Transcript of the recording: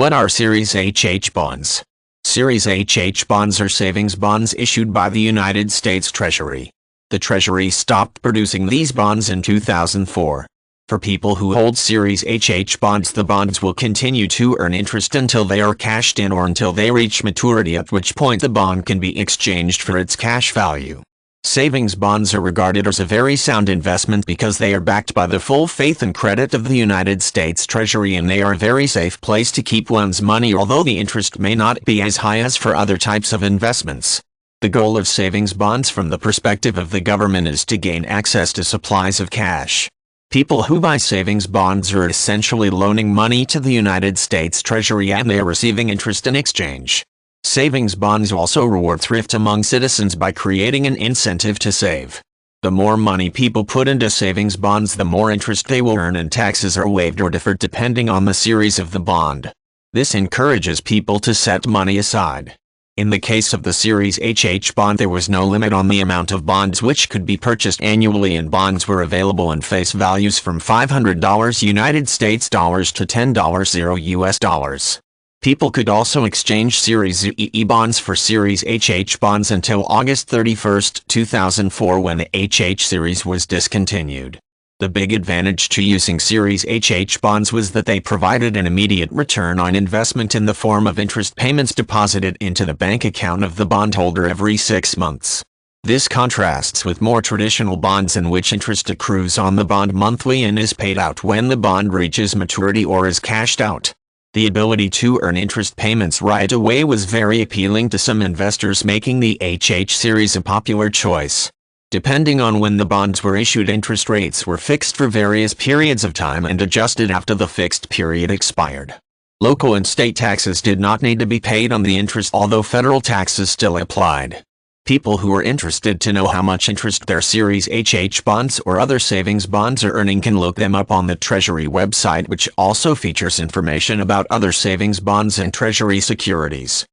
What are Series HH bonds? Series HH bonds are savings bonds issued by the United States Treasury. The Treasury stopped producing these bonds in 2004. For people who hold Series HH bonds, the bonds will continue to earn interest until they are cashed in or until they reach maturity, at which point the bond can be exchanged for its cash value. Savings bonds are regarded as a very sound investment because they are backed by the full faith and credit of the United States Treasury, and they are a very safe place to keep one's money, although the interest may not be as high as for other types of investments. The goal of savings bonds from the perspective of the government is to gain access to supplies of cash. People who buy savings bonds are essentially loaning money to the United States Treasury, and they are receiving interest in exchange. Savings bonds also reward thrift among citizens by creating an incentive to save. The more money people put into savings bonds, the more interest they will earn, and taxes are waived or deferred depending on the series of the bond. This encourages people to set money aside. In the case of the Series HH bond, there was no limit on the amount of bonds which could be purchased annually, and bonds were available in face values from $500 United States dollars to $10 US dollars. People could also exchange Series EE bonds for Series HH bonds until August 31, 2004, when the HH series was discontinued. The big advantage to using Series HH bonds was that they provided an immediate return on investment in the form of interest payments deposited into the bank account of the bondholder every 6 months. This contrasts with more traditional bonds in which interest accrues on the bond monthly and is paid out when the bond reaches maturity or is cashed out. The ability to earn interest payments right away was very appealing to some investors, making the HH series a popular choice. Depending on when the bonds were issued, interest rates were fixed for various periods of time and adjusted after the fixed period expired. Local and state taxes did not need to be paid on the interest, although federal taxes still applied. People who are interested to know how much interest their Series HH bonds or other savings bonds are earning can look them up on the Treasury website, which also features information about other savings bonds and Treasury securities.